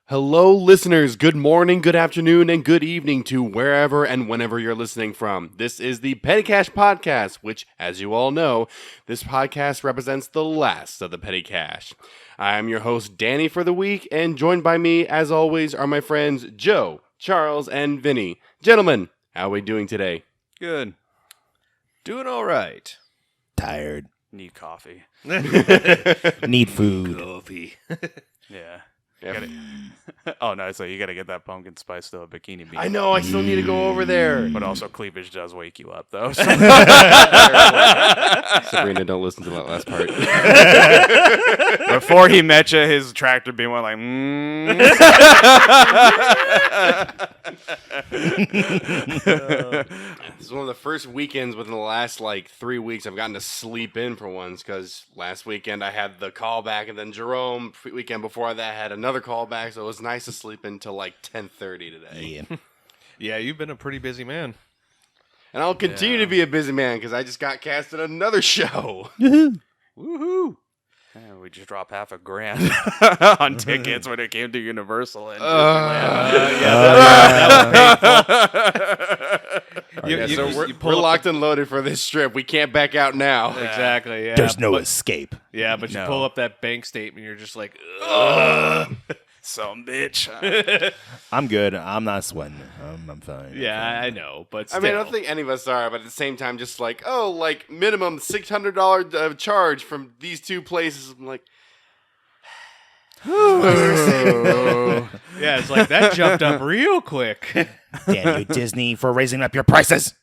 Hello, listeners. Good morning, good afternoon, and good evening to wherever and whenever you're listening from. This is the Petty Cash Podcast, which, as you all know, this podcast represents the last of the Petty Cash. I am your host, Danny, for the week, and joined by me, as always, are my friends Joe, Charles, and Vinny. Gentlemen, how are we doing today? Good. Doing all right. Tired. Need coffee. Need food. Coffee. Yeah. Yep. Oh, no, so you got to get that pumpkin spice to a bikini bean. I know, I still need to go over there. But also cleavage does wake you up, though. Sabrina, don't listen to that last part. Before he met you, his tractor being one like, This is one of the first weekends within the last 3 weeks I've gotten to sleep in for once, because last weekend I had the callback, and then Jerome weekend before that had another callback, so it was nice to sleep until 10:30 today. Yeah. Yeah, you've been a pretty busy man. And I'll continue to be a busy man because I just got cast in another show. Woohoo! yeah, we just dropped $500,000 on tickets when it came to Universal and Disneyland. So we're locked and loaded for this trip. We can't back out now. Exactly, yeah. There's no escape. Yeah, but you No. pull up that bank statement, you're just like, ugh. Some bitch. I'm good. I'm not sweating. I'm fine. Yeah, I know, but still. I mean, I don't think any of us are, but at the same time, just minimum $600 charge from these two places. I'm like, Yeah, it's like that jumped up real quick. Damn you, Disney, for raising up your prices.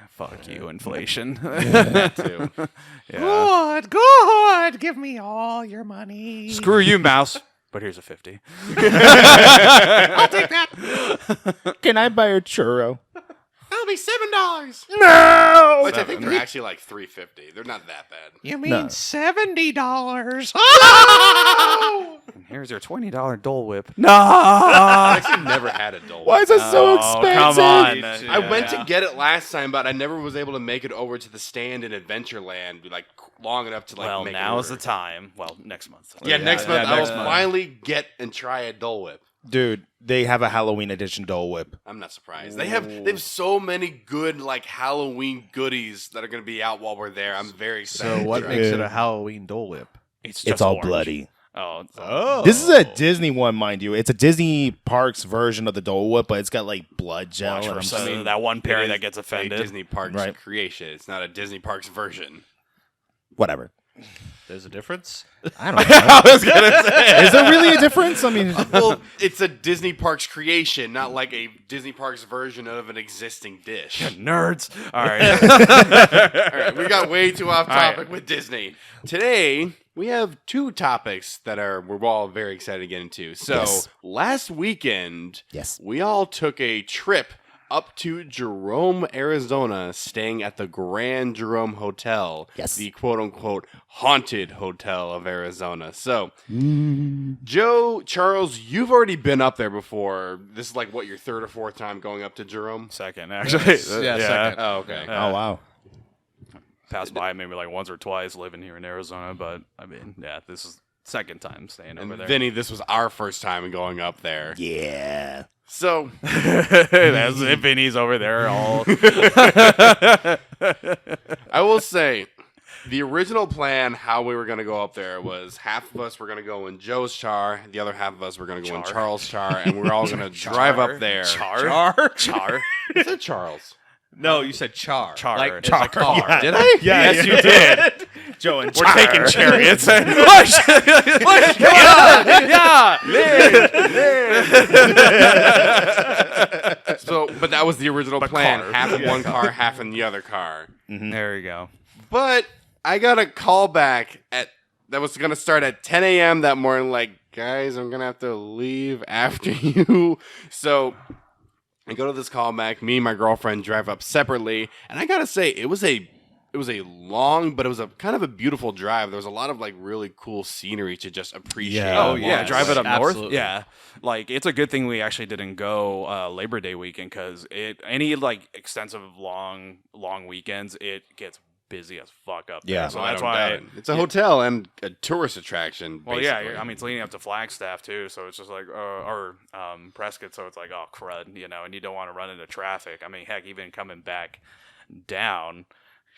Fuck you, inflation. that too. Yeah. Good. Give me all your money. Screw you, mouse. But here's a 50. I'll take that. Can I buy a churro? That'll be $7. No. Which I think they're actually $3.50. They're not that bad. You mean $70? And here's your $20 Dole Whip. No! I actually never had a Dole Whip. Why is it so expensive? Come on. I went to get it last time, but I never was able to make it over to the stand in Adventureland long enough to Well, make now it is the over. time. Well, next month. Yeah, next month yeah, I will next month. finally get and try a Dole Whip. Dude, they have a Halloween edition Dole Whip. I'm not surprised. They have so many good Halloween goodies that are going to be out while we're there. I'm very excited. So what to try makes it. it a Halloween Dole Whip? It's It's all bloody. Oh. Oh. This is a Disney one, mind you. It's a Disney Parks version of the Dole Whip, but it's got blood gel. Watch And for I'm some- saying, that one parent It is that gets a offended. Disney Parks Right. creation. It's not a Disney Parks version. whatever. There's a difference? I don't know. I was going to say. Is there really a difference? I mean, Well, it's a Disney Parks creation, not like a Disney Parks version of an existing dish. Nerds. All right. All right, we got way too off All right. topic with Disney. Today, we have two topics that we're all very excited to get into. So, Yes. last weekend, yes. we all took a trip up to Jerome, Arizona, staying at the Grand Jerome Hotel. Yes. The quote-unquote haunted hotel of Arizona. So, Joe, Charles, you've already been up there before. This is your third or fourth time going up to Jerome? Second, actually. Second. Oh, okay. Oh, wow. Passed by maybe once or twice living here in Arizona, but I mean, yeah, this is second time staying over And there. Vinny, this was our first time going up there. Yeah. So, That's Vinny's over there all. I will say, the original plan, how we were going to go up there, was half of us were going to go in Joe's char, the other half of us were going to go in Char. Charles' char, and we were all going to drive up there. Char. I said Charles. No, you said char. Char. Like, it's Char. a car. Yeah. Did I? Yes, you did. Joe and We're Char. taking chariots. So, but that was the original plan. car. Half in one car, half in the other car. There you go. But I got a call back that was going to start at 10 a.m. that morning. Guys, I'm going to have to leave after you. So I go to this callback. Me and my girlfriend drive up separately. And I got to say, it was a long, but it was a kind of a beautiful drive. There was a lot of really cool scenery to just appreciate. Yeah. Oh, yeah. yes. Drive it up north. Absolutely. Yeah. It's a good thing we actually didn't go Labor Day weekend because any extensive long weekends, it gets busy as fuck up Yeah. there. So I that's don't why. doubt it. It's a hotel and a tourist attraction. Well, basically. yeah, I mean, it's leading up to Flagstaff too, so it's just like, or Prescott, so it's like, oh crud, you know, and you don't want to run into traffic. I mean, heck, even coming back down,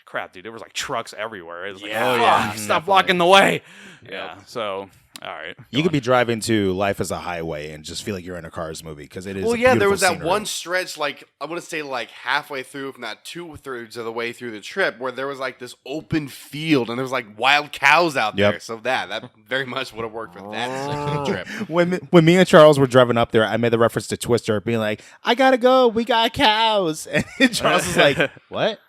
crap, dude, there was like trucks everywhere. It's like, Yeah. stop blocking the way. Yeah, so all right, You could be driving to Life as a Highway and just feel like you're in a Cars movie because it is. Well, a yeah, there beautiful was that scenery. one stretch, like I want to say, like halfway through, if not 2/3 of the way through the trip, where there was like this open field and there was like wild cows out there. Yep. So that very much would have worked for that section of the trip. When me and Charles were driving up there, I made the reference to Twister, being like, "I gotta go, we got cows," and Charles was like, "What?"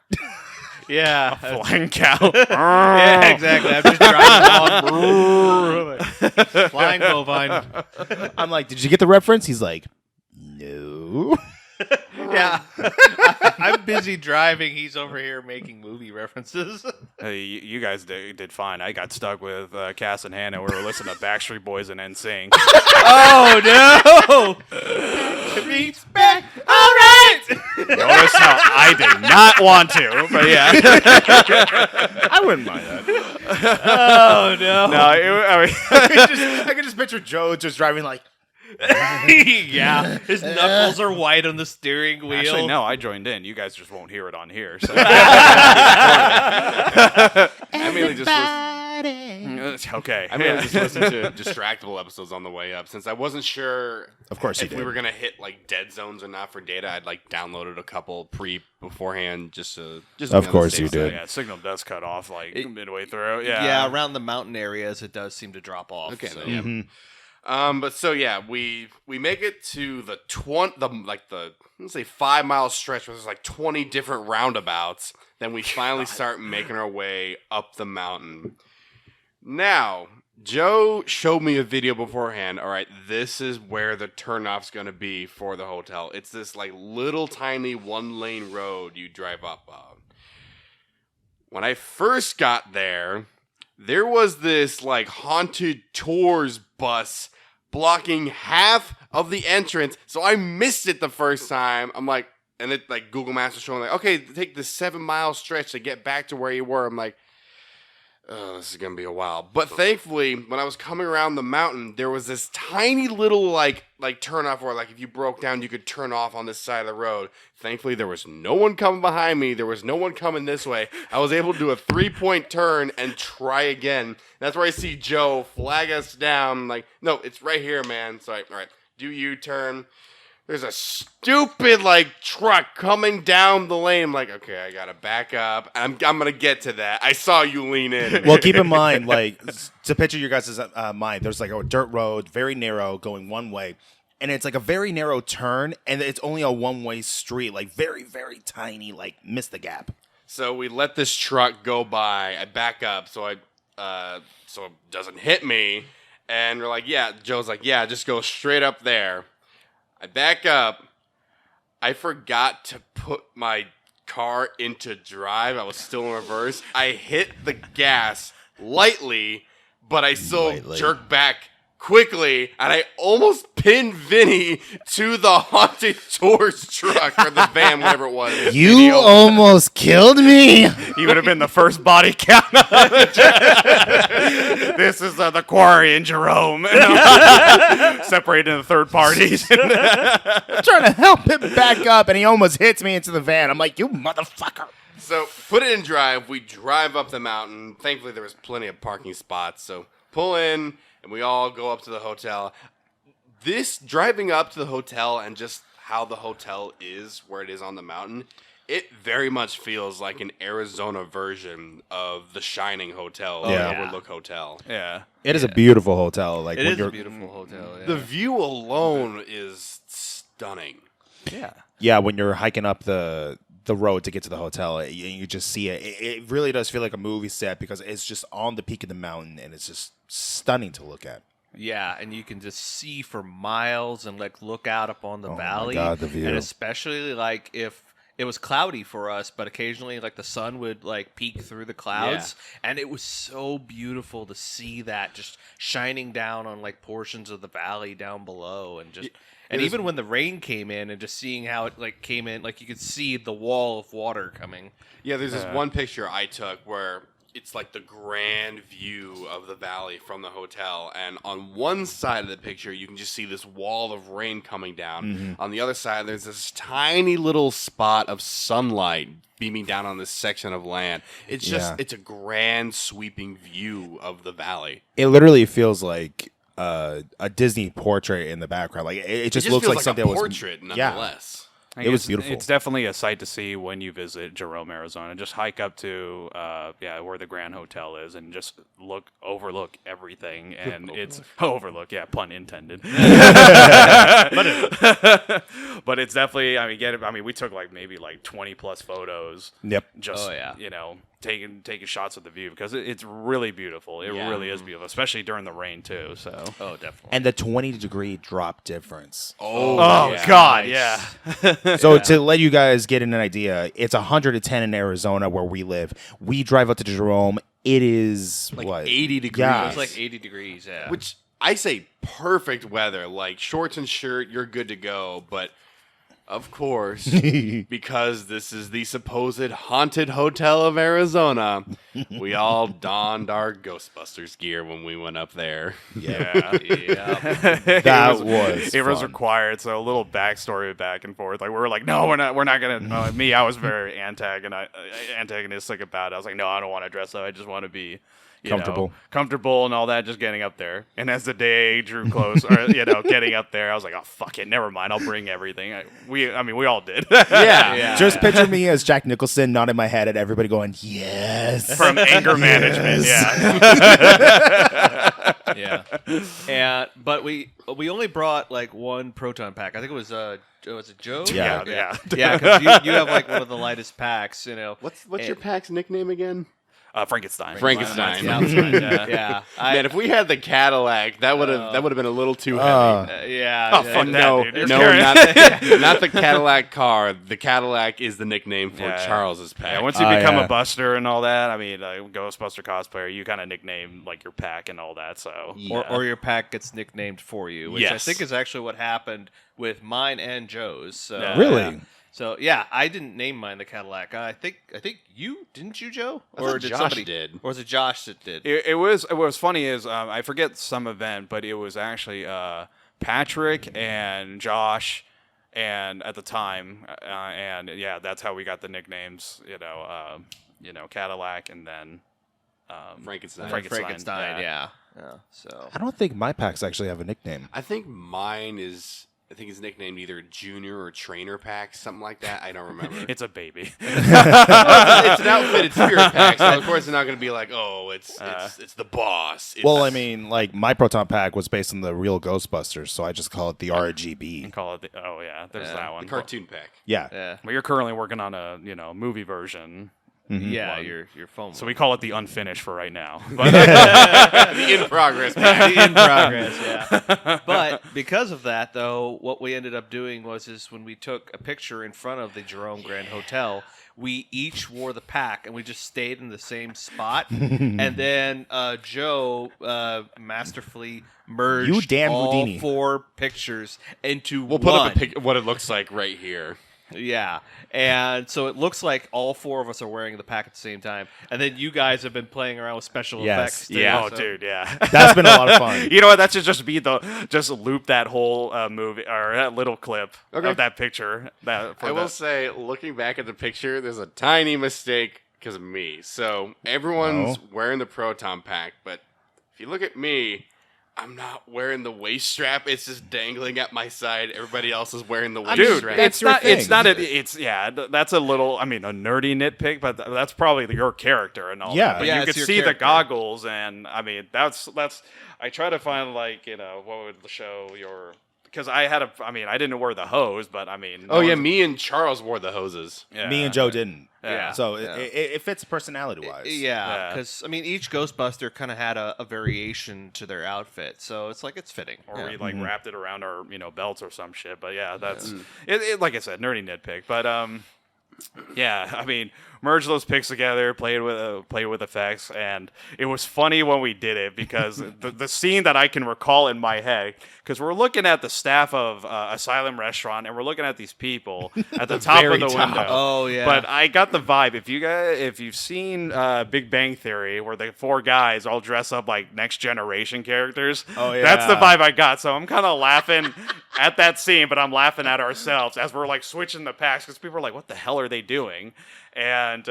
Yeah. flying cow. Yeah, exactly. I'm just driving along. Flying bovine. I'm like, "Did you get the reference?" He's like, "No." Yeah. I'm busy driving. He's over here making movie references. Hey, you guys did fine. I got stuck with Cass and Hannah. We were listening to Backstreet Boys and NSYNC. Oh, no. Beats back. All right. Notice how I did not want to, but yeah. I wouldn't mind that. Oh, no. No, I mean, I could just picture Joe just driving like, Yeah. His knuckles are white on the steering wheel. actually, no, I joined in. You guys just won't hear it on here. So. I mainly just Okay. I mainly just listened to distractible episodes on the way up since I wasn't sure. Of course you if we did. were gonna hit like dead zones or not for data. I'd like downloaded a couple beforehand just to Of be on the course safe you side. did. Yeah, signal does cut off like It- midway through. Yeah. Yeah, around the mountain areas, it does seem to drop off. Okay, so. then, yeah. Mhm. But so yeah, we make it to the let's say 5 mile stretch where there's like 20 different roundabouts. Then we finally start making our way up the mountain. Now, Joe showed me a video beforehand. All right, this is where the turnoff's gonna be for the hotel. It's this like little tiny 1-lane road you drive up on. When I first got there was this like haunted tours bus blocking half of the entrance. So I missed it the first time. I'm like, and it like Google Maps was showing like, okay, take the 7-mile stretch to get back to where you were. I'm like, oh, this is gonna be a while. But thankfully, when I was coming around the mountain, there was this tiny little like turn off where like if you broke down, you could turn off on this side of the road. Thankfully, there was no one coming behind me. There was no one coming this way. I was able to do a 3-point turn and try again. That's where I see Joe flag us down. I'm like, no, it's right here, man. So all right, do U-turn. There's a stupid like truck coming down the lane. I'm like, okay, I gotta back up. I'm gonna get to that. I saw you lean in. Well, keep in mind, like, to picture your guys' mind, there's like a dirt road, very narrow, going one way. And it's like a very narrow turn, and it's only a one-way street, like very, very tiny, like, miss the gap. So we let this truck go by. I back up so it doesn't hit me. And we're like, yeah. Joe's like, yeah, just go straight up there. I back up. I forgot to put my car into drive. I was still in reverse. I hit the gas lightly, but I still jerked back quickly, and I almost pinned Vinny to the haunted tours truck or the van, whatever it was. You almost killed me. He would have been the first body count. This is the quarry in Jerome. Separated into third parties. I'm trying to help him back up, and he almost hits me into the van. I'm like, you motherfucker. So put it in drive. We drive up the mountain. Thankfully, there was plenty of parking spots. So pull in, and we all go up to the hotel. This driving up to the hotel and just how the hotel is, where it is on the mountain, it very much feels like an Arizona version of the Shining Hotel, Yeah. the Overlook Hotel. Yeah. It is a beautiful hotel. Like, It when is you're, a beautiful hotel. Yeah. The view alone is stunning. Yeah. yeah, when you're hiking up the road to get to the hotel, and you just see it. It really does feel like a movie set because it's just on the peak of the mountain, and it's just stunning to look at. Yeah, and you can just see for miles and like look out upon the Oh my valley. God, the view. And especially like if it was cloudy for us, but occasionally like the sun would like peek through the clouds, and it was so beautiful to see that just shining down on like portions of the valley down below, and just even when the rain came in, and just seeing how it like came in, like you could see the wall of water coming. Yeah, there's this one picture I took where it's like the grand view of the valley from the hotel, and on one side of the picture you can just see this wall of rain coming down. On the other side there's this tiny little spot of sunlight beaming down on this section of land. It's just it's a grand sweeping view of the valley. It literally feels like a Disney portrait in the background. Like it just looks feels like something a that was portrait nonetheless. It was beautiful. It's definitely a sight to see when you visit Jerome, Arizona. Just hike up to where the Grand Hotel is, and just overlook everything. And it's pun intended. But it's definitely. We took maybe 20 plus photos. Yep. Just taking shots of the view, because it's really beautiful. It really is beautiful, especially during the rain too. So Definitely. And the 20-degree drop difference. Oh God, yeah. So to let you guys get an idea, it's 110 in Arizona where we live. We drive up to Jerome. It is 80 degrees. Yeah. It's like 80 degrees. Yeah. Which I say perfect weather. Like shorts and shirt, you're good to go. But of course, because this is the supposed haunted hotel of Arizona, we all donned our Ghostbusters gear when we went up there. Yeah. That was it was fun. required. So a little backstory back and forth. Like we were like, no, we're not gonna. Me, I was very antagonistic about it. I was like, no, I don't want to dress up. I just want to be comfortable and all that, just getting up there. And as the day drew close, or getting up there, I was like, oh fuck it, never mind, I'll bring everything. We all did. Yeah. Just picture me as Jack Nicholson nodding my head at everybody going, yes. From anger management. Yeah. But we only brought like one proton pack. I think it was it Joe? Yeah. Yeah, because you have like one of the lightest packs, What's your pack's nickname again? Frankenstein. Frankenstein. Yeah. Man, if we had the Cadillac, that would have been a little too heavy. Oh, fuck No, that, dude. not the Cadillac car. The Cadillac is the nickname for Charles's pack. Yeah, once you become a buster and all that, Ghostbuster cosplayer, you kind of nickname like your pack and all that. So Or your pack gets nicknamed for you, which I Yes. think is actually what happened with mine and Joe's. So, Really? So yeah, I didn't name mine the Cadillac. I think you didn't, you, Joe? Or did Josh somebody did? Or was it Josh that did? It was. What was funny is I forget some event, but it was actually Patrick and Josh, and at the time, and that's how we got the nicknames. Cadillac, and then Frankenstein. Frankenstein. Yeah. So I don't think my packs actually have a nickname. I think it's nicknamed either Junior or Trainer Pack, something like that. I don't remember. It's a baby. It's an outfitted spirit pack, so of course it's not going to be like, it's the boss. It's, My proton pack was based on the real Ghostbusters, so I just call it the RGB. Call it. There's that one. the cartoon pack. Yeah. yeah. Well, you're currently working on a movie version. Yeah, your phone. So we call it the unfinished for right now. But The in progress pack. in progress, yeah. But because of that, though, what we ended up doing was when we took a picture in front of the Jerome Grand Hotel, we each wore the pack and we just stayed in the same spot. And then Joe masterfully merged You damn all Houdini. 4 pictures into We'll one. put up what it looks like right here. Yeah, and so it looks like all 4 of us are wearing the pack at the same time, and then you guys have been playing around with special Yes. effects. Too, yeah, so- dude, yeah. That's been a lot of fun. You know what? That should just be just loop that whole movie or that little clip of that picture. I will say, looking back at the picture, there's a tiny mistake because of me. So everyone's wearing the proton pack, but if you look at me, I'm not wearing the waist strap. It's just dangling at my side. Everybody else is wearing the waist Dude, strap. that's your it's thing. not that's a little, a nerdy nitpick, but that's probably your character and all Yeah. that. But Yeah, you it's could your see character. the goggles, and that's I try to find what would show your, because I didn't wear the hose, but me and Charles wore the hoses. yeah. Me and Joe didn't. Yeah. So it fits personality-wise. Yeah, Yeah. because each Ghostbuster kind of had a variation to their outfit, so it's fitting. Or we wrapped it around our belts or some shit. But yeah, that's it. Like I said, nerdy nitpick. But Yeah, I mean, merged those pics together, played with effects, and it was funny when we did it because the scene that I can recall in my head, because we're looking at the staff of Asylum Restaurant, and we're looking at these people at the top of very the top. window. Oh, yeah. But I got the vibe. If you've seen Big Bang Theory, where the 4 guys all dress up like Next Generation characters, Oh, yeah. that's the vibe I got. So I'm kind of laughing at that scene, but I'm laughing at ourselves as we're like switching the packs because people are like, "What the hell are they doing?" And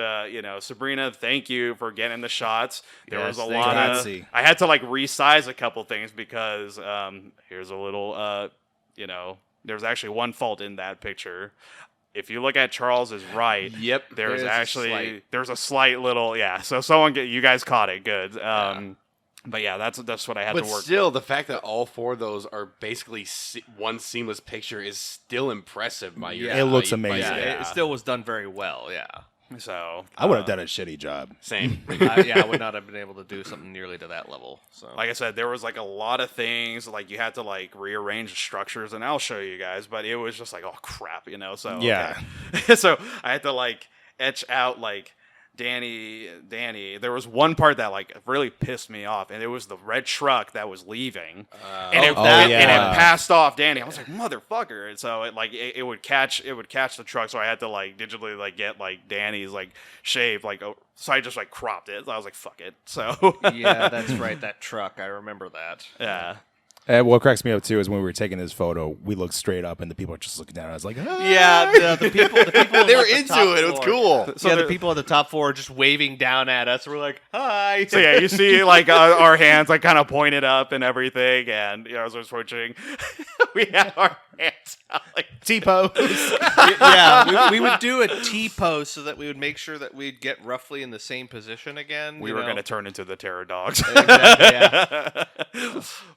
Sabrina, thank you for getting the shots. There was a lot of. Grazie. I had to like resize a couple things because here's a little. There's actually one fault in that picture. If you look at Charles's right, Yep. there's There's a slight little So you guys caught it good. But yeah, that's what I had But to work. still, the fact that all 4 of those are basically one seamless picture is still impressive by your. It looks by- amazing. Yeah, it still was done very well. Yeah. So I would have done a shitty job. Same. I would not have been able to do something nearly to that level. So like I said, there was like a lot of things like you had to like rearrange the structures, and I'll show you guys. But it was just like, oh crap, So Yeah. okay. So I had to like etch out like Danny. There was one part that like really pissed me off, and it was the red truck that was leaving, and it passed off Danny. I was like, motherfucker! And so it would catch the truck. So I had to like digitally like get like Danny's like shave like. So I just like cropped it. So I was like, fuck it. So yeah, that's right. That truck, I remember that. yeah. And what cracks me up too is when we were taking this photo, we looked straight up and the people are just looking down. I was like, ah. Yeah, the people They were at the into top it. It was floor. cool. So yeah, the there- people at the top floor are just waving down at us. We're like, hi. So yeah, you see like our hands like kind of pointed up and everything, and as we're switching, we had our hands out like T-pose. Yeah, we would do a T-pose so that we would make sure that we'd get roughly in the same position again. we were going to turn into the terror dogs. Exactly, yeah.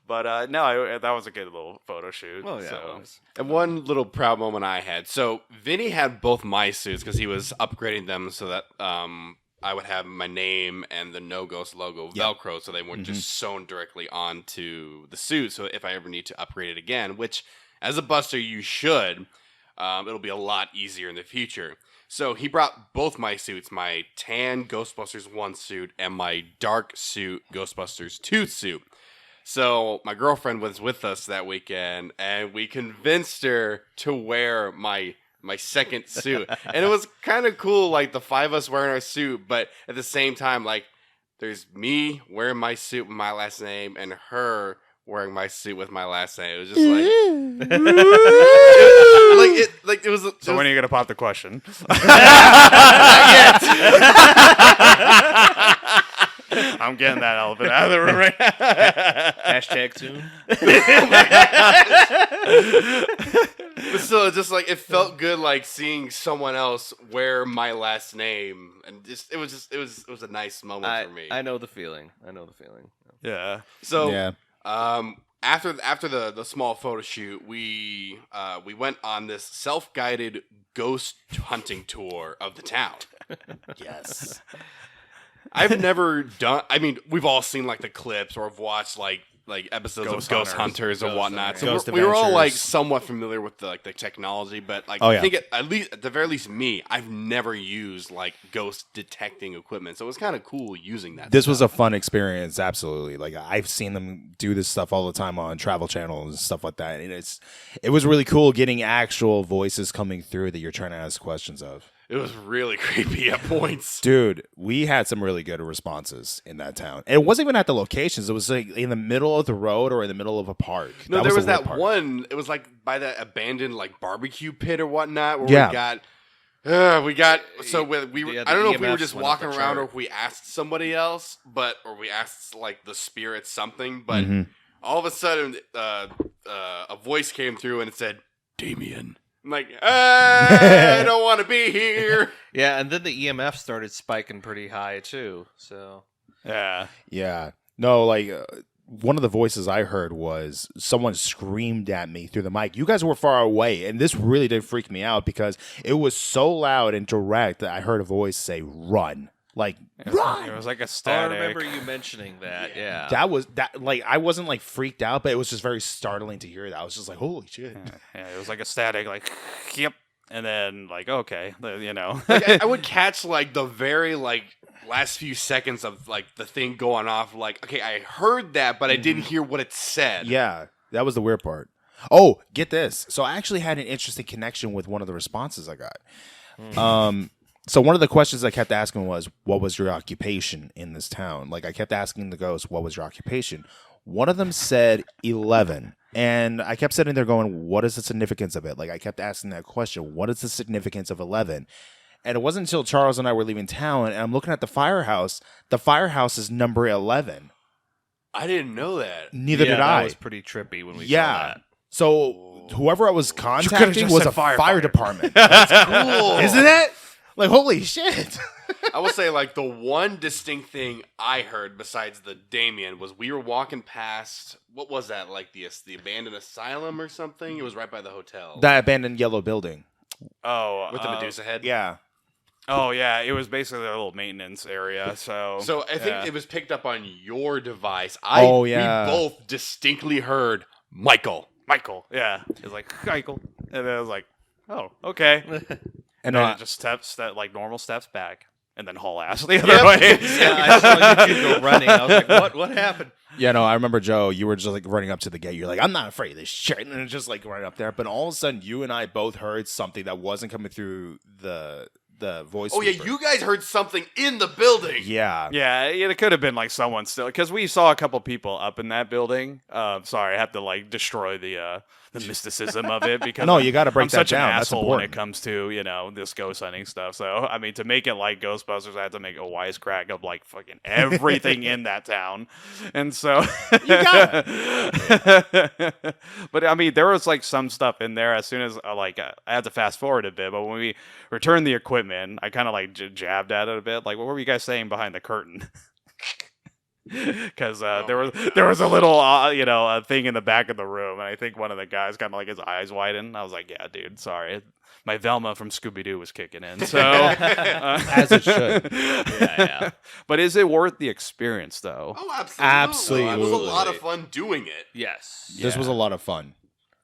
But no, that was a good little photo shoot. Oh, yeah, so. it was. And one little proud moment I had. So Vinny had both my suits because he was upgrading them so that I would have my name and the No Ghost logo Velcro, so they weren't just sewn directly onto the suit. So if I ever need to upgrade it again, which as a buster you should, it'll be a lot easier in the future. So he brought both my suits, my tan Ghostbusters 1 suit and my dark suit Ghostbusters 2 suit. So my girlfriend was with us that weekend, and we convinced her to wear my second suit. And it was kind of cool, like the 5 of us wearing our suit, but at the same time, like there's me wearing my suit with my last name and her wearing my suit with my last name. It was just like it was. So when are you gonna pop the question? I'm getting that elephant out of the room right now. Hashtag soon. But still, just like it felt good, like seeing someone else wear my last name, and it was a nice moment for me. I know the feeling. Yeah. So Yeah. After the small photo shoot, we went on this self-guided ghost hunting tour of the town. Yes. I've never done. I mean, we've all seen like the clips or have watched like episodes Ghost of Ghost Hunters. Hunters or Ghost whatnot. Hunters. So Ghost we were all like Adventures. somewhat familiar with the technology, but like Oh, I yeah. think at the very least me, I've never used like ghost detecting equipment. So it was kind of cool using that. This was a fun experience, absolutely. Like I've seen them do this stuff all the time on Travel Channel and stuff like that. And it was really cool getting actual voices coming through that you're trying to ask questions of. It was really creepy at points. Dude, we had some really good responses in that town. And it wasn't even at the locations. It was like in the middle of the road or in the middle of a park. No, there was the weird that part. one. It was like by that abandoned like barbecue pit or whatnot. Where Yeah. we got. So we were. Yeah, I don't the know if we were EMFs just went up walking the around chart. or if we asked somebody else, or we asked like the spirits something. But all of a sudden, a voice came through and it said, "Damien." I'm like, I don't want to be here. Yeah, and then the EMF started spiking pretty high too. So Yeah. Yeah. No, like one of the voices I heard was someone screamed at me through the mic. You guys were far away, and this really did freak me out because it was so loud and direct that I heard a voice say, "Run." Like, run! It was like a I static. remember you mentioning that. Yeah. That was that. Like, I wasn't like freaked out, but it was just very startling to hear that. I was just like, "Holy shit!" Yeah, it was like a static, like, yep. and then like okay, you know. Like, I would catch like the very like last few seconds of like the thing going off. Like, okay, I heard that, but I didn't hear what it said. Yeah, that was the weird part. Oh, get this. So I actually had an interesting connection with one of the responses I got. So one of the questions I kept asking was, what was your occupation in this town? Like I kept asking the ghost, what was your occupation? One of them said 11. And I kept sitting there going, what is the significance of it? Like I kept asking that question, what is the significance of 11? And it wasn't until Charles and I were leaving town and I'm looking at the firehouse. The firehouse is number 11. I didn't know that. Neither did I. That was pretty trippy when we saw that. So whoever I was contacting just was said a fire firefighter. department. Cool. Isn't it? Like, holy shit. I will say, like, the one distinct thing I heard besides the Damien was we were walking past, what was that, like the abandoned asylum or something? It was right by the hotel. That abandoned yellow building. Oh, with the Medusa head? Yeah. Oh yeah, it was basically a little maintenance area. So I think yeah. it was picked up on your device. Oh, yeah. We both distinctly heard Michael. Michael. Yeah, it's like Michael, and then I was like, oh okay, And and it just steps that like normal steps back, and then haul ass the other way. Yeah, I saw you two go running. I was like, what happened? yeah, no, I remember, Joe, you were just like running up to the gate. You're like, I'm not afraid of this shit. And it's just like right up there. But all of a sudden, you and I both heard something that wasn't coming through the voice. Oh, yeah, sweeper. you guys heard something in the building. Yeah. Yeah, it could have been like someone still, because we saw a couple people up in that building. Sorry, I have to like destroy the mysticism of it because No, you gotta break I'm that such down. an That's asshole when it important. comes to this ghost hunting stuff. So I mean, to make it like Ghostbusters, I had to make a wisecrack of like fucking everything in that town, and so You got it. But I mean, there was like some stuff in there. As soon as I had to fast forward a bit, but when we returned the equipment, I kind of like jabbed at it a bit. Like, what were you guys saying behind the curtain? Because there was a little a thing in the back of the room, and I think one of the guys kind of like his eyes widened. I was like, yeah, dude, sorry, my Velma from Scooby Doo was kicking in. So As it should. Yeah. But is it worth the experience though? Oh, absolutely. It was a Absolutely. lot of fun doing it. Yes. This was a lot of fun.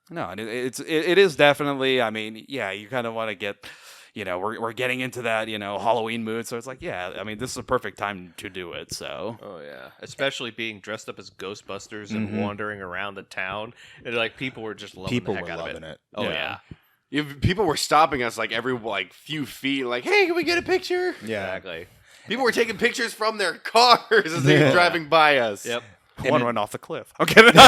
No, and it is definitely. I mean, yeah, you kind of want to get. We're getting into that, Halloween mood. So it's like, yeah, I mean, this is a perfect time to do it. So. Oh yeah, especially being dressed up as Ghostbusters and wandering around the town, and like people were just loving People the heck were out loving of it. it. Oh Yeah. yeah, People were stopping us like every like few feet, like, hey, can we get a picture? Yeah. exactly. People were taking pictures from their cars as they were Yeah. driving by us. Yep. One went off the cliff. Okay. And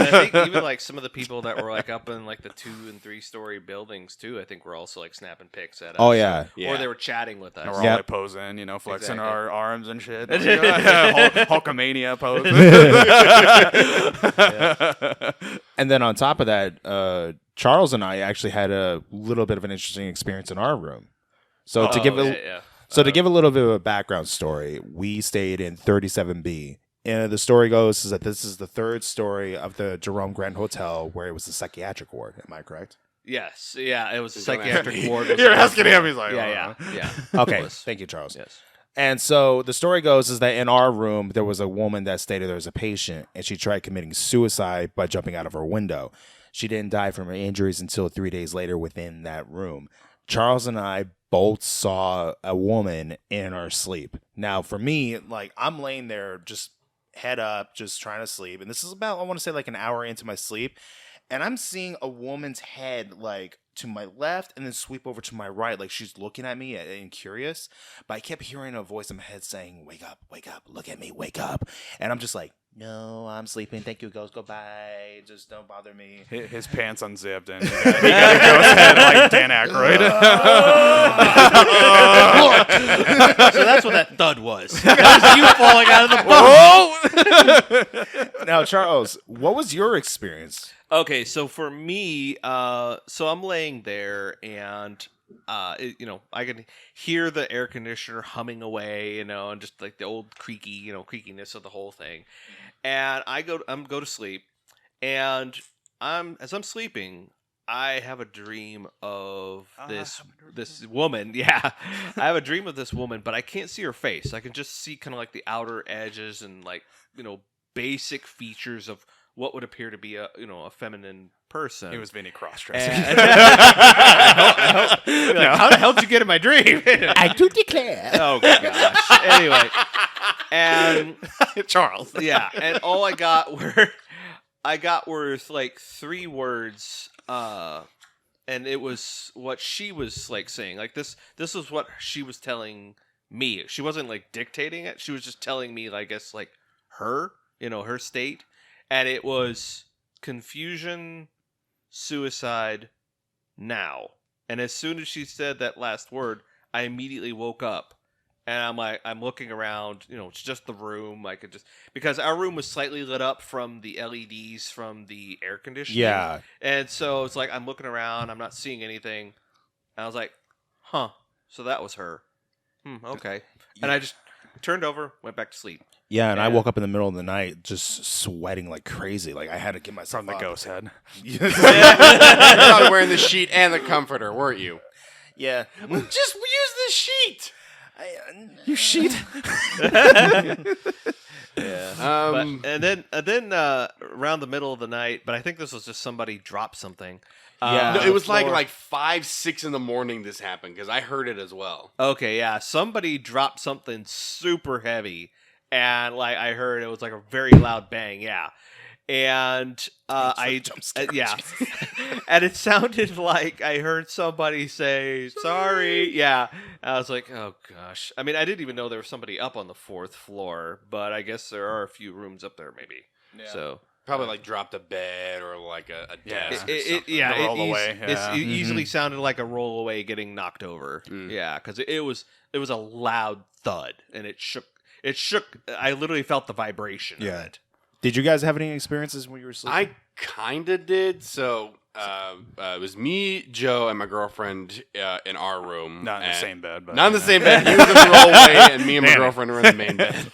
I think even like some of the people that were like up in like the 2- and 3-story buildings too, I think were also like snapping pics at us. Oh, yeah. Or they were chatting with us. And we're all Yep. like posing, flexing Exactly. our arms and shit. Hulkamania pose. And then on top of that, Charles and I actually had a little bit of an interesting experience in our room. So to give to give a little bit of a background story, we stayed in 37B. And the story goes is that this is the third story of the Jerome Grand Hotel where it was the psychiatric ward. Am I correct? Yes, yeah, it was a Don't ask psychiatric me. ward. You're asking him. He's like, Yeah. Okay. Yes. Thank you, Charles. Yes. And so the story goes is that in our room, there was a woman that stated there was a patient and she tried committing suicide by jumping out of her window. She didn't die from her injuries until 3 days later within that room. Charles and I both saw a woman in our sleep. Now, for me, like I'm laying there just head up, just trying to sleep. And this is about, I want to say like an hour into my sleep. And I'm seeing a woman's head like to my left and then sweep over to my right. Like she's looking at me and curious. But I kept hearing a voice in my head saying, wake up, look at me, wake up. And I'm just like, no, I'm sleeping. Thank you, ghost. Go bye. Just don't bother me. His pants unzipped and he got to go ahead like Dan Aykroyd. So that's what that thud was. That was you falling out of the boat. Now, Charles, what was your experience? Okay, so for me, so I'm laying there and I can hear the air conditioner humming away, and just like the old creakiness of the whole thing. And I go to sleep, and as I'm sleeping, I have a dream of this woman. Yeah, I have a dream of this woman, but I can't see her face. I can just see kind of like the outer edges and like basic features of what would appear to be a feminine person. It was Vinny cross-dressing. How the hell did you get in my dream? I do declare. Oh gosh. Anyway, and Charles. yeah, and all I got were like 3 words, and it was what she was like saying. Like this was what she was telling me. She wasn't like dictating it. She was just telling me, I guess, like her state, and it was confusion, suicide, now. And as soon as she said that last word, I immediately woke up. And I'm looking around, it's just the room. I could just, because our room was slightly lit up from the LEDs from the air conditioning. Yeah. And so it's like, I'm looking around, I'm not seeing anything. And I was like, huh. So that was her. Okay. And I just turned over, went back to sleep. Yeah, and I woke up in the middle of the night just sweating like crazy. Like I had to get myself From the up. ghost head. You're probably wearing the sheet and the comforter, weren't you? Yeah. Just use the sheet. You sheet. Yeah. And then around the middle of the night, but I think this was just somebody dropped something. Yeah. No, it was floor. like 5, 6 in the morning this happened because I heard it as well. Okay, yeah. Somebody dropped something super heavy, and like I heard it was like a very loud bang, yeah. And yeah, and it sounded like I heard somebody say sorry. Yeah, I was like, oh gosh. I mean, I didn't even know there was somebody up on the 4th floor, but I guess there are a few rooms up there, maybe. Yeah. So Probably like dropped a bed or like a desk. Yeah. Or something. it roll away, yeah. easily sounded like a roll away getting knocked over. Yeah, because it was a loud thud, and it shook. It shook. I literally felt the vibration of it. Did you guys have any experiences when you were sleeping? I kind of did. So it was me, Joe, and my girlfriend in our room. Not in the same bed. But Not in the same bed. He was in the rollaway, and me and my girlfriend were in the main bed.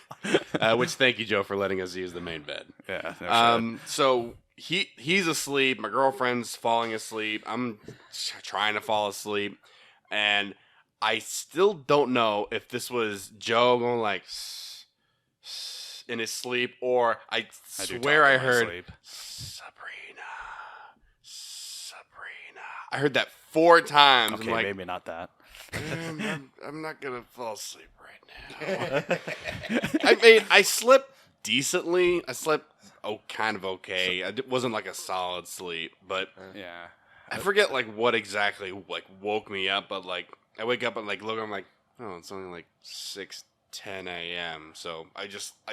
Which, thank you, Joe, for letting us use the main bed. Yeah. No shit. So he's asleep. My girlfriend's falling asleep. I'm trying to fall asleep, and I still don't know if this was Joe going like in his sleep, or I swear I heard Sabrina. I heard that 4 times. Okay, I'm like, maybe not that. I'm not gonna fall asleep right now. I mean, I slept decently. I slept kind of okay. It wasn't like a solid sleep, but Yeah. I forget like what exactly like woke me up. But like I wake up and like look, I'm like, oh, it's only like 6:10 a.m. So I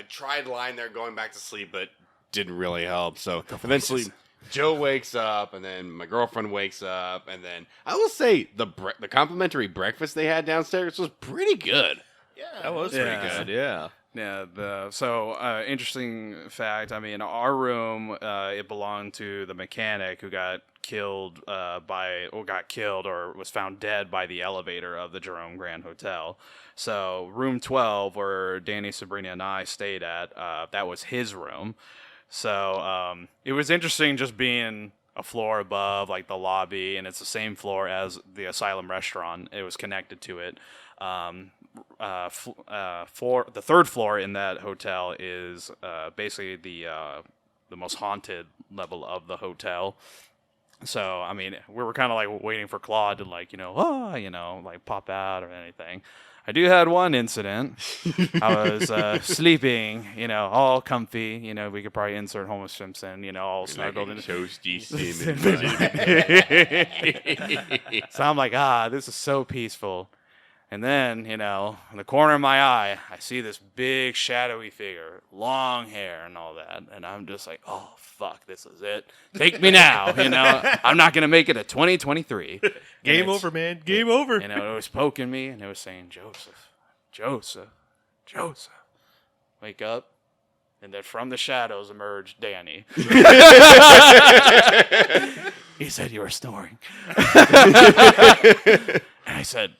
tried lying there going back to sleep, but didn't really help. So eventually Joe wakes up, and then my girlfriend wakes up, and then I will say the complimentary breakfast they had downstairs was pretty good. Yeah, that was pretty good. Yeah. Yeah. Interesting fact. I mean, our room, it belonged to the mechanic who got killed or was found dead by the elevator of the Jerome Grand Hotel. So room 12, where Danny, Sabrina, and I stayed at, that was his room. So it was interesting just being a floor above, like the lobby, and it's the same floor as the Asylum restaurant. It was connected to it. The 3rd floor in that hotel is basically the most haunted level of the hotel. So I mean, we were kind of like waiting for Claude to like like pop out or anything. I do had one incident. I was sleeping, all comfy. We could probably insert Homer Simpson, all snuggled in. Toasty So I'm like, this is so peaceful. And then, in the corner of my eye, I see this big shadowy figure, long hair and all that. And I'm just like, oh, fuck, this is it. Take me now, I'm not going to make it to 2023. Game over, man. Game over. It was poking me, and it was saying, Joseph, wake up. And then from the shadows emerged Danny. He said, you were snoring. And I said,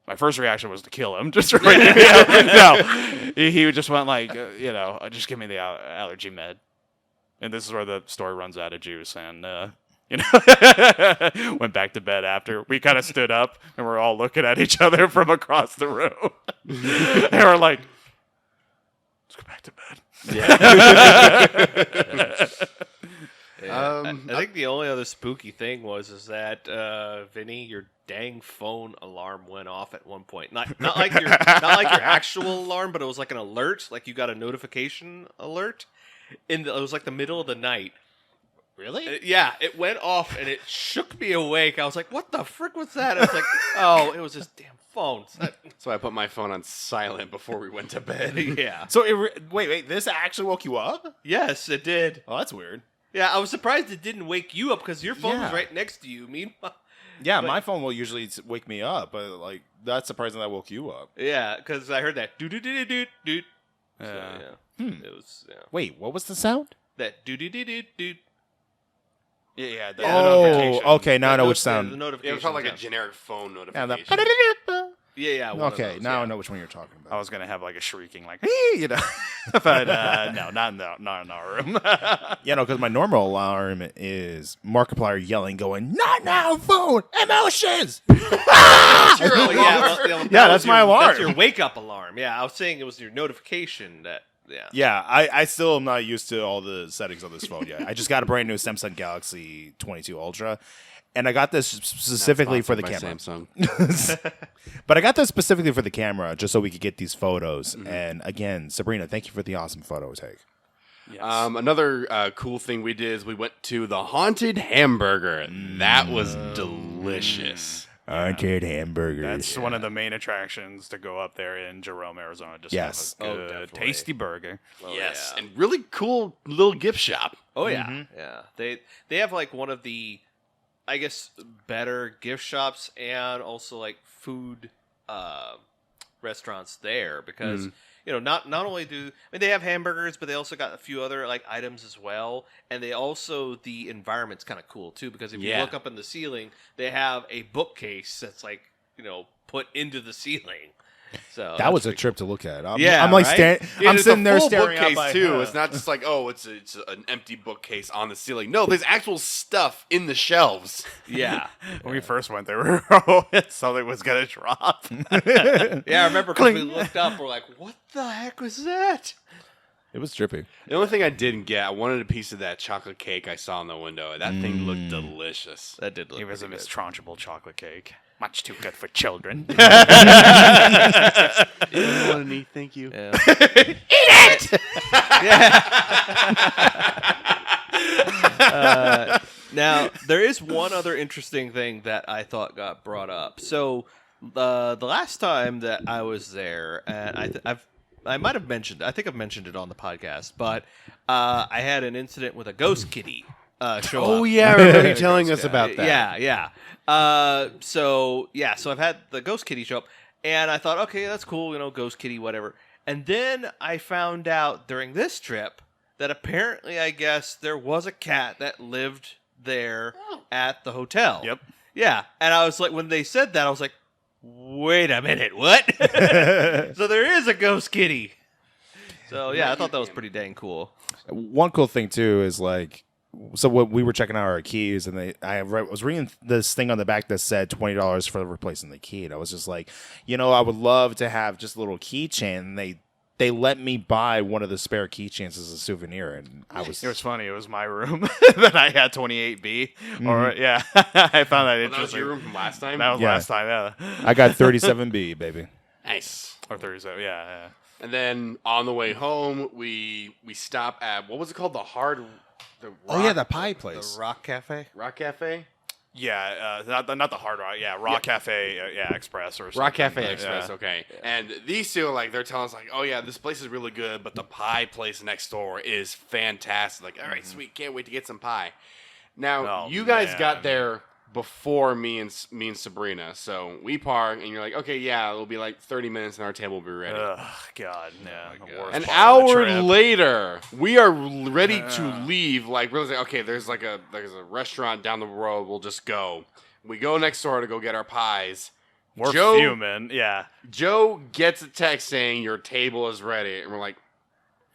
my first reaction was to kill him. Just right. No, he just went like, just give me the allergy med. And this is where the story runs out of juice. And went back to bed after. We kind of stood up and we're all looking at each other from across the room. And we're like, let's go back to bed. Yeah. I think the only other spooky thing is that Vinny, your dang phone alarm went off at one point. Not like your actual alarm, but it was like an alert. Like you got a notification alert. It was like the middle of the night. Really? Yeah, it went off and it shook me awake. I was like, "What the frick was that?" I was like, "Oh, it was this damn phone." So I put my phone on silent before we went to bed. Yeah. So wait, this actually woke you up? Yes, it did. Oh, that's weird. Yeah, I was surprised it didn't wake you up because your phone was Yeah. right next to you. Meanwhile, Yeah, But- my phone will usually wake me up, but like that's surprising that woke you up. yeah, because I heard that doo doo doo doo doo. So, Yeah. yeah, it was Wait, what was the sound? that doo doo doo doo doo. Yeah. The Yeah. notification. Oh, okay, now I know which The sound. It notification. felt like a sound. generic phone Yeah, notification. Yeah. One of Okay, those, now yeah. I know which one you're talking I about. was gonna have like a shrieking, like, you know, but no, not in our room. Yeah, no, because my normal alarm is Markiplier yelling, going, "Not now, phone, emotions." Oh, yeah, Yeah, that's my alarm. That's your wake up alarm. Yeah, I was saying it was your notification that. Yeah. Yeah, I still am not used to all the settings on this phone yet. I just got a brand new Samsung Galaxy 22 Ultra, and I got this specifically for the camera. Samsung. But I got this specifically for the camera, just so we could get these photos. And again, Sabrina, thank you for the awesome photo take. Yes. Another cool thing we did is we went to the Haunted Hamburger. That was delicious. Haunted hamburgers. That's one of the main attractions to go up there in Jerome, Arizona. Just Yes. have a Oh, good, definitely. tasty burger. Yes, yeah. and really cool little gift shop. Oh yeah, yeah. They have like one of the, I guess, better gift shops and also like food restaurants there because not only they have hamburgers, but they also got a few other like items as well, and they also the environment's kind of cool too because if you Yeah. look up in the ceiling, they have a bookcase that's like put into the ceiling. So That was a pretty trip to look at. I'm right? like Yeah, I'm it's sitting a there full staring bookcase out too. It's not just like it's an empty bookcase on the ceiling. No, there's actual stuff in the shelves. cool. Yeah. When we first went there, something was gonna drop. Yeah, I remember because we looked up, we're like, what the heck was that? It was trippy. The only thing I didn't get, I wanted a piece of that chocolate cake I saw in the window. That thing looked delicious. That did look It was a pretty good. mistrunchable chocolate cake. Much too good for children. Melanie, thank you. Yeah. Now, there is one other interesting thing that I thought got brought up. So, the last time that I was there, and I might have mentioned, I think I've mentioned it on the podcast, but I had an incident with a ghost kitty show up. Oh yeah, I remember you telling us about that. Yeah. So I've had the ghost kitty show up, and I thought, okay, that's cool, ghost kitty, whatever. And then I found out during this trip that apparently, I guess, there was a cat that lived there at the hotel. Yep. Yeah, and I was like, when they said that, I was like, wait a minute, what? So there is a ghost kitty. So yeah, I thought that was pretty dang cool. One cool thing too is like, so when we were checking out our keys, and I was reading this thing on the back that said $20 for replacing the key, and I was just like, I would love to have just a little keychain. And they let me buy one of the spare keychains as a souvenir, and I was. It was funny. It was my room that I had 28B. Or yeah, I found that Well, interesting. that was your room from last time. That was Yeah. last time. Yeah. I got 37B, baby. Nice. Or 37. Yeah. And then on the way home, we stop at what was it called? The pie place. The Rock Cafe? Rock Cafe. Yeah. Not the Hard Rock. Yeah. Rock Cafe. Express or something. Rock Cafe Yeah. Express, okay. And these two, like, they're telling us, like, oh, yeah, this place is really good, but the pie place next door is fantastic. Like, all right, sweet, can't wait to get some pie. Now, Oh, you guys man. got there before me and Sabrina, so we park, and you're like, okay, yeah, it'll be like 30 minutes, and our table will be ready. Ugh, God. Yeah. my the God. worst An part of the hour trip. later, we are ready to leave. Like, we're like, okay, there's a restaurant down the road. We'll just go. We go next door to go get our pies. We're Joe- fuming. Yeah. Joe gets a text saying your table is ready, and we're like,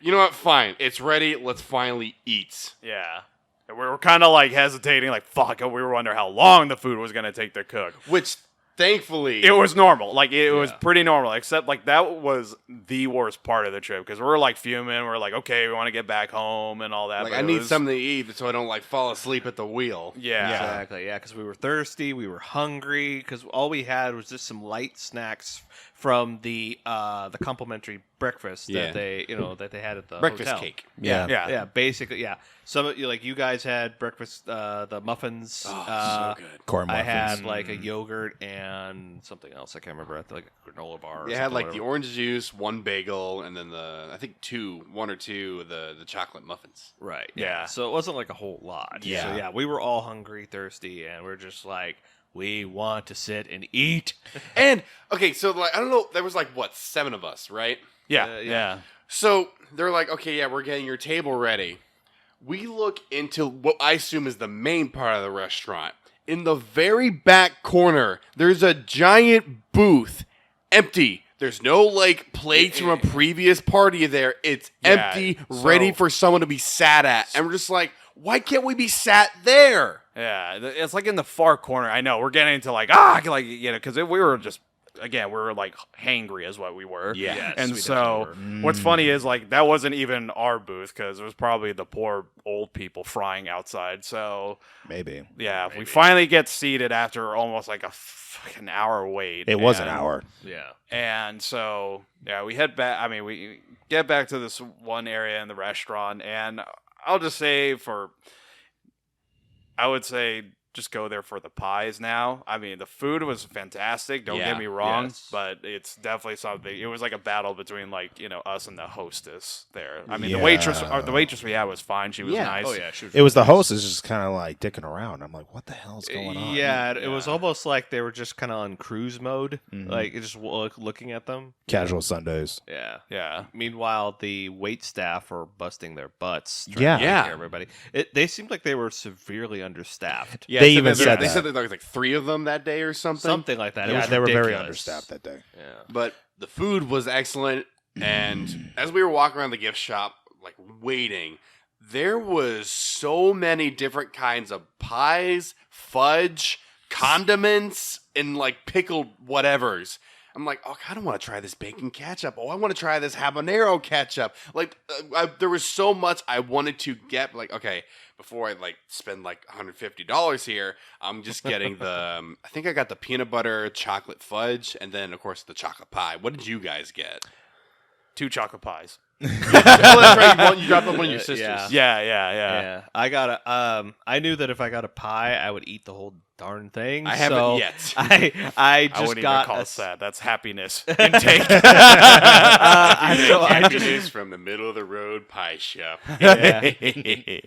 you know what? Fine, it's ready. Let's finally eat. Yeah. And we were kind of like hesitating, like, fuck, we were wondering how long the food was going to take to cook. Which Thankfully. It was normal. Like, it was Yeah. pretty normal, except, like, that was the worst part of the trip because we're, like, fuming. We're like, okay, we want to get back home and all that. Like, but I it need was- something to eat so I don't, like, fall asleep at the wheel. Yeah. Exactly. Yeah, because we were thirsty, we were hungry, because all we had was just some light snacks from the complimentary breakfast Yeah. that they had at the Breakfast hotel. cake. Yeah. Yeah, basically, yeah. Some of you guys had breakfast, the muffins. Oh, so good. Corn I muffins. had like a yogurt and something else. I can't remember. I had like a granola bar. Or They had, something, like, the whatever. orange juice, one bagel, and then I think one or two, the chocolate muffins. Right. Yeah. So it wasn't like a whole lot. Yeah. So yeah, we were all hungry, thirsty, and we're just like, we want to sit and eat. And, okay, so, like, I don't know, there was, like, what, 7 of us, right? Yeah. Yeah. Yeah. So they're like, okay, yeah, we're getting your table ready. We look into what I assume is the main part of the restaurant. In the very back corner, there's a giant booth, empty. There's no, like, plates from a previous party there. It's Yeah, empty, so- ready for someone to be sat at. And we're just like, why can't we be sat there? Yeah, it's like in the far corner. I know we're getting into like because we were just we were like hangry is what we were. Yeah. Yes, and we so definitely what's funny is like that wasn't even our booth because it was probably the poor old people frying outside. So Maybe. yeah, we finally get seated after almost like a fucking hour wait. It was an and- hour. Yeah. And so yeah, we head back. I mean, we get back to this one area in the restaurant, and I'll just say I would say just go there for the pies now. I mean, the food was fantastic. Don't Yeah, get me wrong, yes. but it's definitely something. It was like a battle between us and the hostess there. I mean, Yeah. the waitress we had was fine. She was Yeah. nice. Oh yeah. She was It was the really nice. host is just kind of like dicking around. I'm like, what the hell's going on? Yeah, it was almost like they were just kind of on cruise mode, Mhm. like just looking at them. Casual Sundays. Yeah. Yeah. Meanwhile, the wait staff were busting their butts. Trying Yeah. to take Yeah. care of everybody. They seemed like they were severely understaffed. Yeah, They so even said they that. said that there was like 3 of them that day or something. Something like that. It Yeah, was they were very ridiculous. understaffed that day. Yeah. But the food was excellent, and as we were walking around the gift shop, like waiting, there was so many different kinds of pies, fudge, condiments, and like pickled whatevers. I'm like, oh, I don't want to try this bacon ketchup. Oh, I want to try this habanero ketchup. Like, there was so much I wanted to get. Like, okay, before I like spend like $150 here, I'm just getting the. I think I got the peanut butter chocolate fudge, and then of course the chocolate pie. What did you guys get? 2 chocolate pies. Oh, that's right. You dropped one of your sisters. Yeah. Yeah. Yeah. I got I knew that if I got a pie, I would eat the whole darn thing. I haven't so yet. I I just wouldn't even got call a it sad. That's happiness intake. so I Happy just news from the middle of the road pie shop. yeah.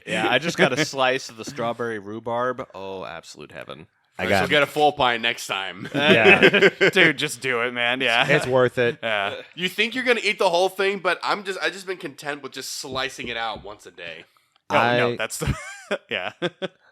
Yeah, I just got a slice of the strawberry rhubarb. Oh, absolute heaven. I So got get a full pie next time. Yeah. Dude, just do it, man. Yeah. It's worth it. Yeah. You think you're gonna eat the whole thing, but I just been content with just slicing it out once a day. No, that's the yeah.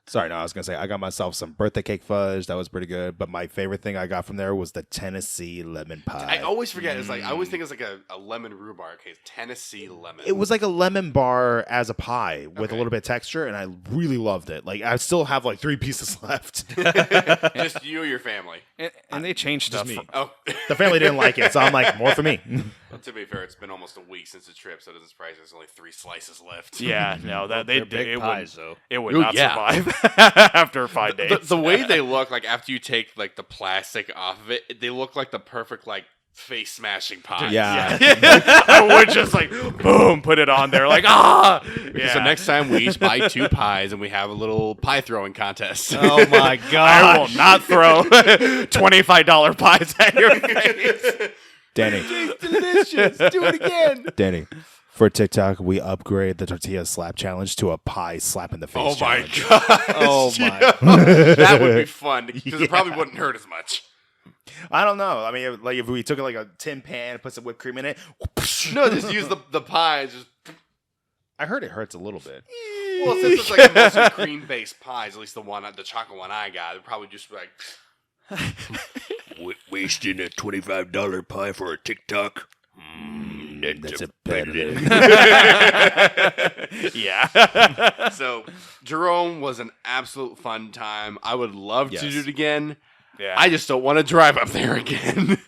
Sorry, no, I was gonna say I got myself some birthday cake fudge. That was pretty good. But my favorite thing I got from there was the Tennessee lemon pie. I always forget. It's like I always think it's like a lemon rhubarb case. Tennessee lemon. It was like a lemon bar as a pie with Okay. a little bit of texture, and I really loved it. Like I still have like 3 pieces left. just you or your family. And they changed stuff. me. Oh, The family didn't like it, so I'm like, more for me. well, to be fair, it's been almost a week since the trip, so it doesn't surprise me. There's only 3 slices left. Yeah, no, that They're they big it pies, would though. it would Ooh, not yeah. survive after 5 days. The way they look, like after you take like the plastic off of it, they look like the perfect like face smashing pie. Yeah. I would just like boom, put it on there, like ah. Yeah. So next time we each buy 2 pies and we have a little pie throwing contest. Oh my I god. will not throw $25 pies at your face. Danny, Delicious. Do it again. Danny, for TikTok, we upgrade the tortilla slap challenge to a pie slap in the face Oh my challenge. god. Oh my. That would be fun because it probably wouldn't hurt as much. I don't know. I mean, like if we took like a tin pan and put some whipped cream in it, No, just use the pie. Just I heard it hurts a little bit. well, since it's like mostly cream based pies, at least the chocolate one I got, it'd probably just be like Wasting a $25 pie for a TikTok? That's a better. Yeah. So. Jerome was an absolute fun time. I would love to Yes. do it again. Yeah. I just don't want to drive up there again.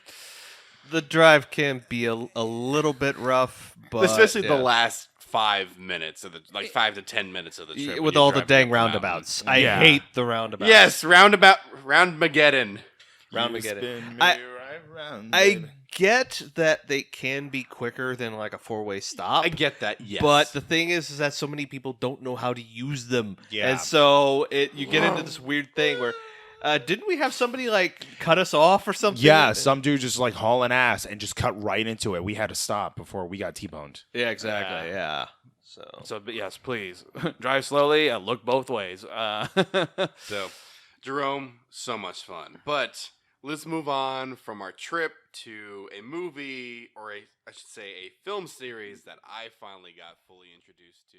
The drive can be a little bit rough, but Especially the yeah. last 5 minutes of the 5 to 10 minutes of the trip when with you're all the driving dang up the mountain. roundabouts. I Yeah. hate the roundabouts. Yes, Roundmageddon. Roundmageddon. Round, I get that they can be quicker than like a 4-way stop. I get that. Yes, But the thing is that so many people don't know how to use them. Yeah. And so you get into this weird thing where didn't we have somebody like cut us off or something? Yeah, some dude just like hauling ass and just cut right into it. We had to stop before we got T-boned. Yeah, exactly. Yeah. So, but yes, please drive slowly and look both ways. So, Jerome, so much fun. But let's move on from our trip to a movie, or I should say a film series that I finally got fully introduced to.